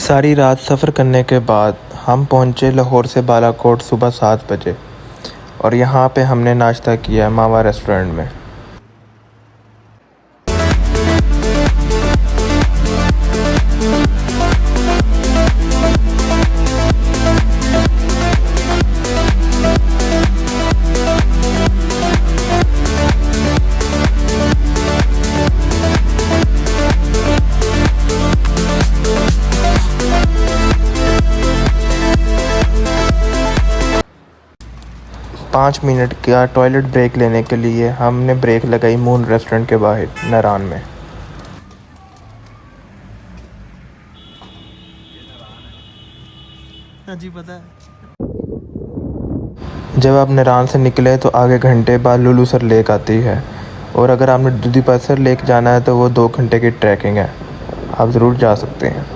सारी रात सफ़र करने के बाद हम पहुँचे लाहौर से बालाकोट सुबह 7 बजे और यहाँ पे हमने नाश्ता किया मावा रेस्टोरेंट में। पाँच मिनट का टॉयलेट ब्रेक लेने के लिए हमने ब्रेक लगाई मून रेस्टोरेंट के बाहर नारान में। जी पता है। जब आप नारान से निकले तो आगे घंटे बाद लुलूसर लेक आती है और अगर आपने दूधीपसर लेक जाना है तो वो 2 घंटे की ट्रैकिंग है, आप ज़रूर जा सकते हैं।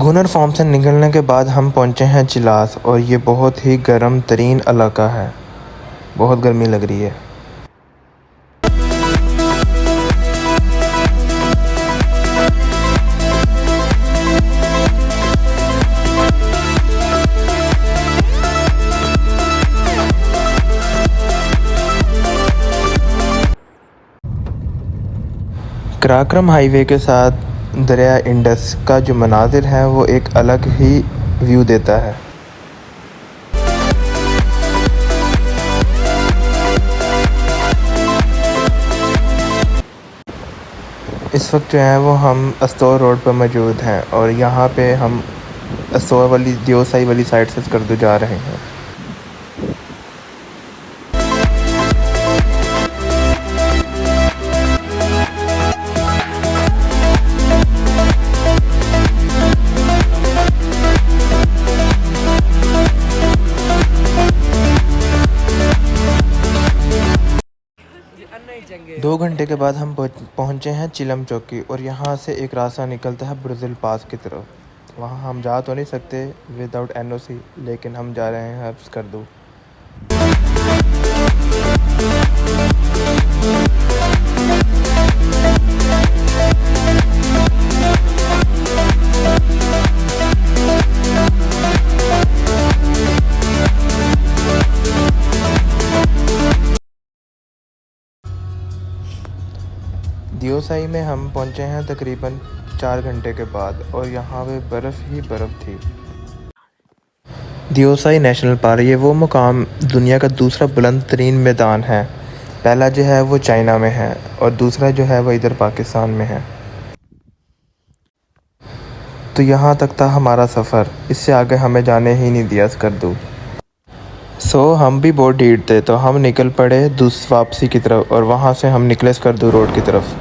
गुनर फार्म से निकलने के बाद हम पहुंचे हैं चिलास और ये बहुत ही गर्म तरीन इलाका है, बहुत गर्मी लग रही है। कराक्रम हाईवे के साथ दरिया इंडस का जो मनाजिर है वो एक अलग ही व्यू देता है। इस वक्त जो है वो हम अस्तौर रोड पर मौजूद हैं और यहाँ पे हम अस्तौर वाली दियोसाई वाली साइड से स्कर्दू जा रहे हैं। दो घंटे के बाद हम पहुँचे हैं चिलम चौकी और यहाँ से एक रास्ता निकलता है ब्राज़ील पास की तरफ। वहाँ हम जा तो नहीं सकते विदाउट एनओसी, लेकिन हम जा रहे हैं स्कर्दू। दियोसाई में हम पहुंचे हैं तकरीबन 4 घंटे के बाद और यहाँ पे बर्फ़ ही बर्फ़ थी। दियोसाई नेशनल पार्क ये वो मुकाम दुनिया का दूसरा बुलंद तरीन मैदान है। पहला जो है वो चाइना में है और दूसरा जो है वो इधर पाकिस्तान में है। तो यहाँ तक था हमारा सफ़र, इससे आगे हमें जाने ही नहीं दिया स्कर्दू। हम भी बहुत ढीठ थे तो हम निकल पड़े वापसी की तरफ और वहाँ से हम निकले स्कर्दू रोड की तरफ।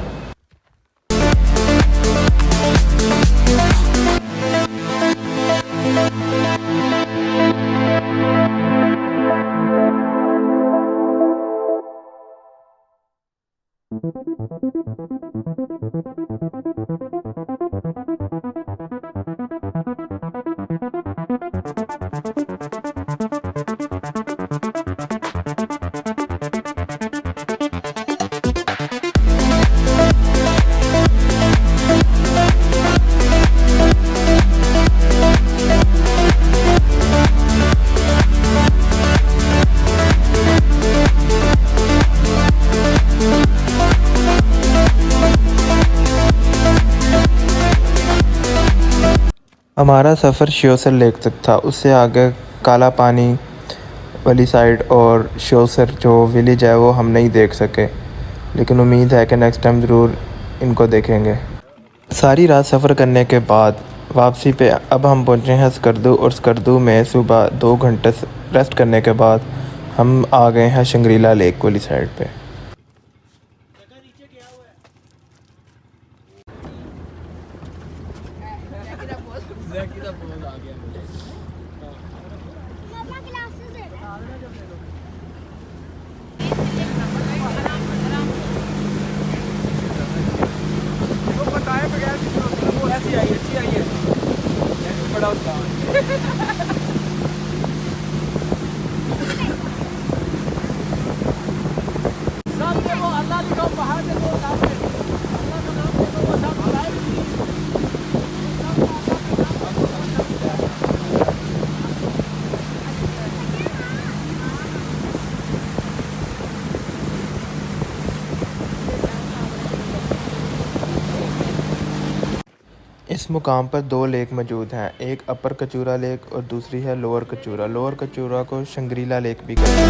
हमारा सफ़र श्योसर लेक तक था। उससे आगे काला पानी वाली साइड और श्योसर जो विलेज है वो हम नहीं देख सके, लेकिन उम्मीद है कि नेक्स्ट टाइम ज़रूर इनको देखेंगे। सारी रात सफ़र करने के बाद वापसी पे अब हम पहुँचे हैं स्कर्दू, और स्कर्दू में सुबह 2 घंटे रेस्ट करने के बाद हम आ गए हैं शंग्रीला लेक वाली साइड पे। इस मुकाम पर 2 लेक मौजूद हैं, एक अपर कचूरा लेक और दूसरी है लोअर कचूरा। लोअर कचूरा को शंग्रीला लेक भी कहते हैं।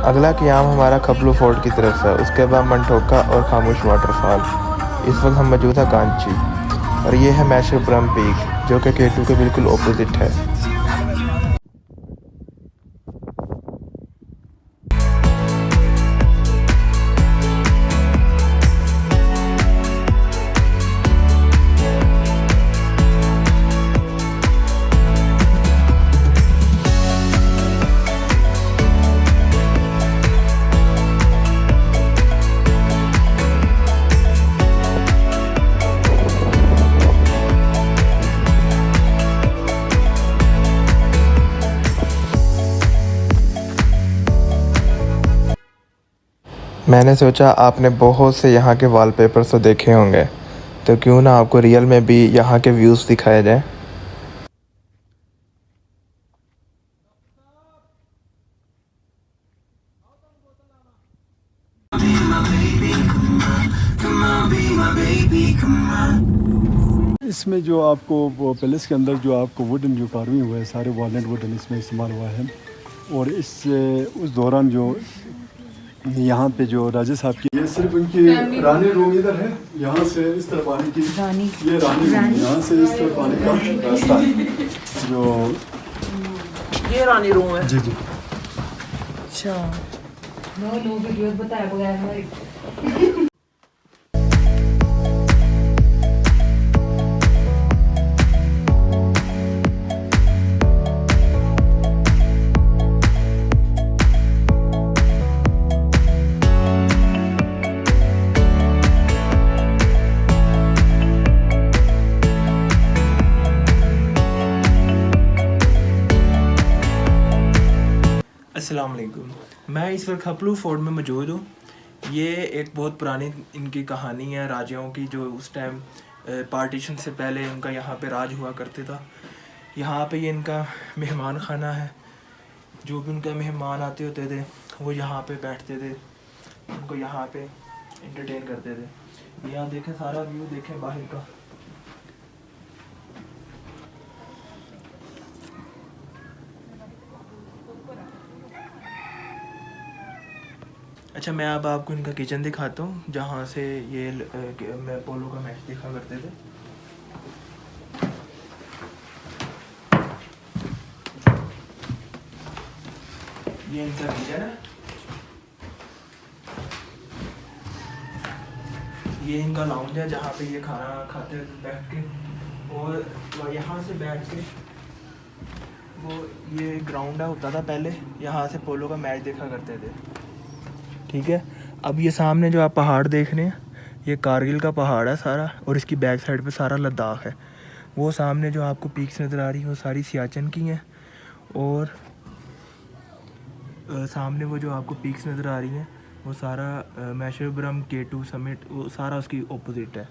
अगला क़याम हमारा खपलू फोर्ट की तरफ है, उसके बाद मनठोका और खामोश वाटरफॉल। इस वक्त हम मौजूद है कांची, और ये है मैशरपुरम पीक जो कि K2 के बिल्कुल अपोजिट है। मैंने सोचा आपने बहुत से यहाँ के वॉलपेपर्स तो देखे होंगे, तो क्यों ना आपको रियल में भी यहाँ के व्यूज़ दिखाया जाए। इसमें जो आपको वो पैलेस के अंदर जो आपको वुडन जो कार्विंग हुआ है, सारे वॉलनट वुडन इसमें इस्तेमाल हुआ है। और उस दौरान जो यहाँ पे जो राजा साहब की, ये सिर्फ उनकी रानी रूम इधर है, यहाँ से इस तरफ आने की ये रानी रूम, यहाँ से इस तरफ आने का रास्ता है। जो ये रानी रूम है। जी जी। अच्छा नो नो वीडियो बताया बगैर हमारी। अस्सलाम वालेकुम। मैं इस वक्त खपलू फोर्ट में मौजूद हूँ। ये एक बहुत पुरानी इनकी कहानी है राजाओं की, जो उस टाइम पार्टीशन से पहले उनका यहाँ पे राज हुआ करते था। यहाँ पे ये इनका मेहमान खाना है। जो भी उनके मेहमान आते होते थे वो यहाँ पे बैठते थे, उनको यहाँ पे इंटरटेन करते थे। ये आप देखें, सारा व्यू देखें बाहर का। अच्छा, मैं अब आपको इनका किचन दिखाता हूँ, जहाँ से ये मैं पोलो का मैच देखा करते थे। ये इनका किचन है। ये इनका लाउंज है, जहाँ पे ये खाना खाते थे बैठ के। और यहाँ से बैठ के वो ये ग्राउंड होता था पहले, यहाँ से पोलो का मैच देखा करते थे। ठीक है, अब ये सामने जो आप पहाड़ देख रहे हैं, ये कारगिल का पहाड़ है सारा, और इसकी बैक साइड पे सारा लद्दाख है। वो सामने जो आपको पीक्स नज़र आ रही है वो सारी सियाचिन की हैं। और सामने वो जो आपको पीक्स नज़र आ रही हैं वो सारा मैशरब्रम K2 समिट, वो सारा उसकी ऑपोजिट है।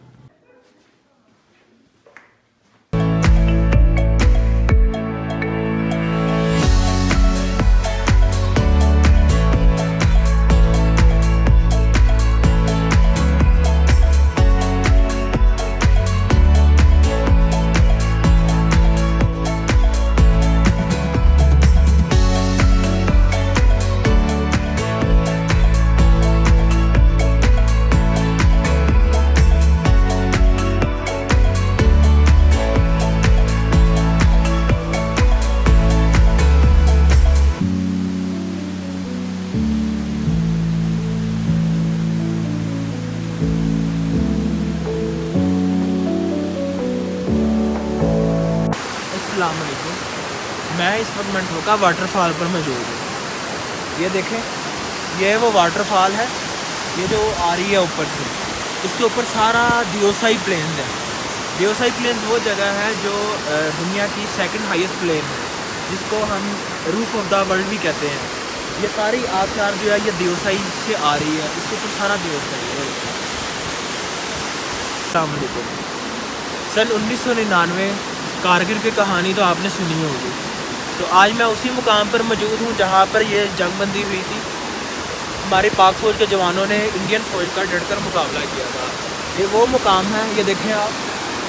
अस्सलाम वालेकुम। मैं इस वक्त मंठोका वाटरफॉल पर मौजूद हूँ। ये देखें, ये वो वाटरफॉल है, ये जो आ रही है ऊपर से। इसके ऊपर सारा दियोसाई प्लेन है। दियोसाई प्लेन वो जगह है जो दुनिया की सेकंड हाईएस्ट प्लेन है, जिसको हम रूफ ऑफ द वर्ल्ड भी कहते हैं। ये सारी आबशार जो है ये दियोसाई से आ रही है, इसके ऊपर सारा दियोसाई है। अस्सलाम वालेकुम। सन 1999 कारगिल की कहानी तो आपने सुनी होगी। तो आज मैं उसी मुकाम पर मौजूद हूँ जहाँ पर ये जंगबंदी हुई थी। हमारे पाक फौज के जवानों ने इंडियन फौज का डटकर मुकाबला किया था। ये वो मुकाम है, ये देखें आप,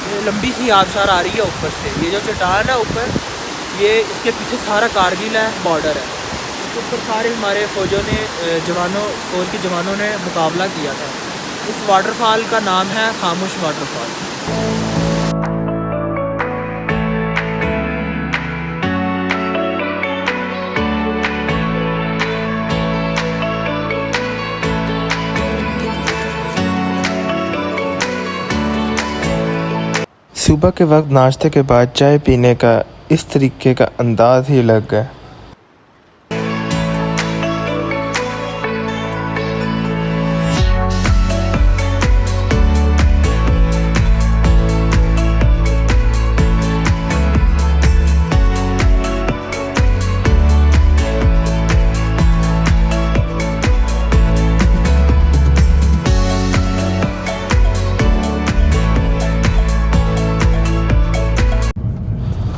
ये लंबी सी आबशार आ रही है ऊपर से। ये जो चट्टान है ऊपर, ये इसके पीछे सारा कारगिल है, बॉर्डर है। इसके ऊपर सारे हमारे फौज के जवानों ने मुकाबला किया था। इस वाटरफॉल का नाम है खामोश वाटरफॉल। सुबह के वक्त नाश्ते के बाद चाय पीने का इस तरीके का अंदाज ही अलग है।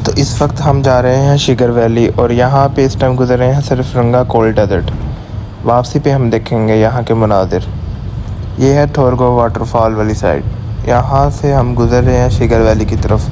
तो इस वक्त हम जा रहे हैं शिगर वैली, और यहाँ पे इस टाइम गुजर रहे हैं सिर्फ रंगा कोल्ड डेजर्ट। वापसी पे हम देखेंगे यहाँ के मनाजिर। ये है थोरगो वाटरफॉल वाली साइड। यहाँ से हम गुजर रहे हैं शिगर वैली की तरफ।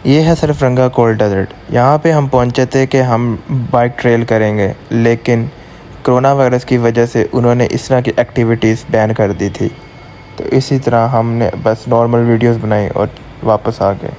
ये है सरफरंगा कोल्ड डेजर्ट। यहाँ पे हम पहुँचे थे कि हम बाइक ट्रेल करेंगे, लेकिन कोरोना वायरस की वजह से उन्होंने इस तरह की एक्टिविटीज़ बैन कर दी थी। तो इसी तरह हमने बस नॉर्मल वीडियोस बनाई और वापस आ गए।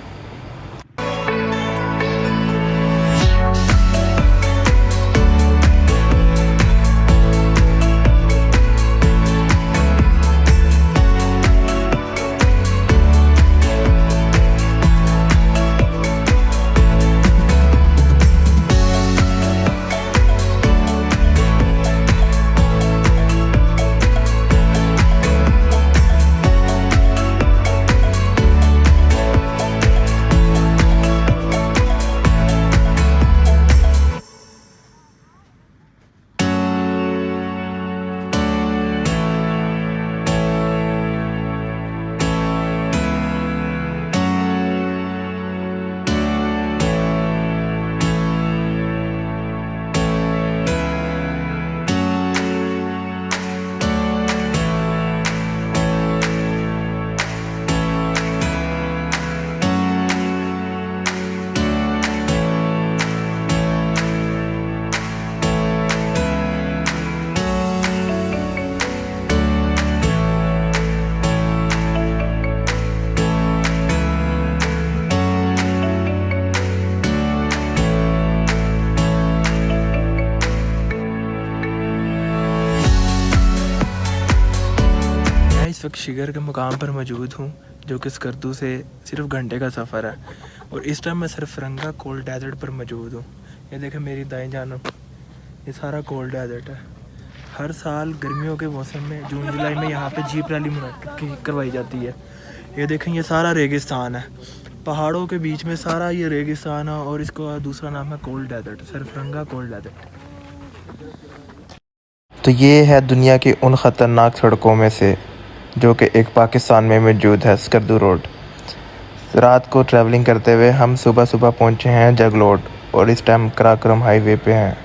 इस वक्त शिगर के मुकाम पर मौजूद हूँ, जो कि स्कर्दू से सिर्फ घंटे का सफ़र है, और इस टाइम मैं सरफरंगा कोल्ड डेजर्ट पर मौजूद हूँ। ये देखें मेरी दाएं जानब, ये सारा कोल्ड डेजर्ट है। हर साल गर्मियों के मौसम में जून जुलाई में यहाँ पे जीप रैली करवाई जाती है। ये देखें ये सारा रेगिस्तान है, पहाड़ों के बीच में सारा ये रेगिस्तान है, और इसका दूसरा नाम है कोल्ड डेजर्ट, सरफरंगा कोल्ड डेजर्ट। तो ये है दुनिया की उन ख़तरनाक सड़कों में से जो कि एक पाकिस्तान में मौजूद है, स्कर्दू रोड। रात को ट्रैवलिंग करते हुए हम सुबह सुबह पहुंचे हैं जगलोट, और इस टाइम कराक्रम हाईवे पे हैं।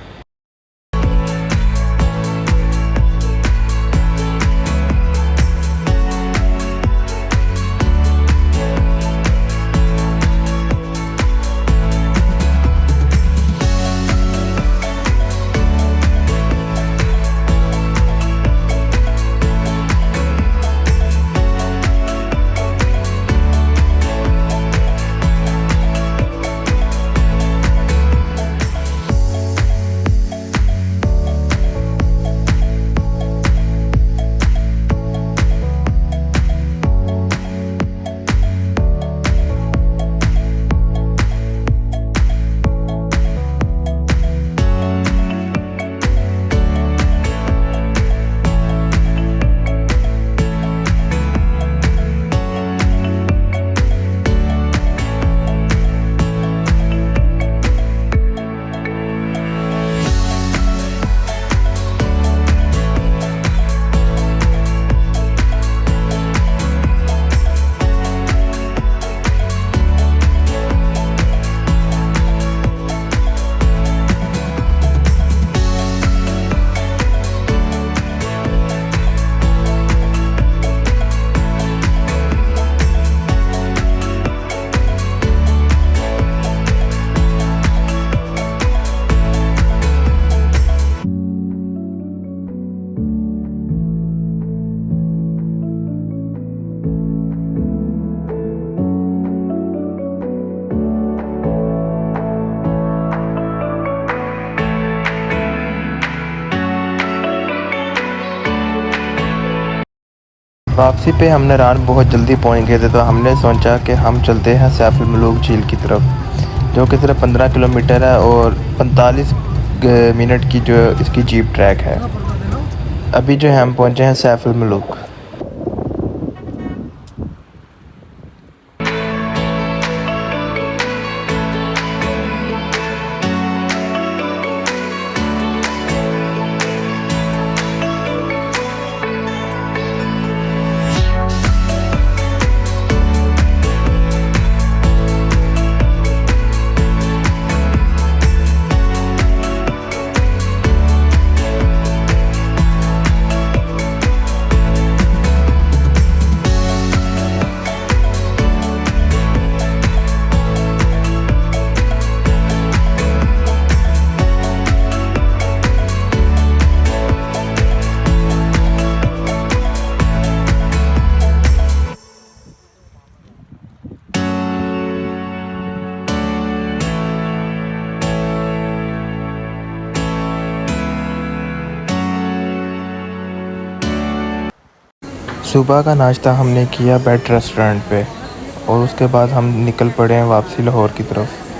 वापसी पे हम नारायण बहुत जल्दी पहुंच गए थे, तो हमने सोचा कि हम चलते हैं सैफ अल मलूक झील की तरफ, जो कि सिर्फ 15 किलोमीटर है और 45 मिनट की जो इसकी जीप ट्रैक है। अभी जो है हम पहुंचे हैं सैफ अल मलूक। सुबह का नाश्ता हमने किया बेट रेस्टोरेंट पे और उसके बाद हम निकल पड़े हैं वापसी लाहौर की तरफ।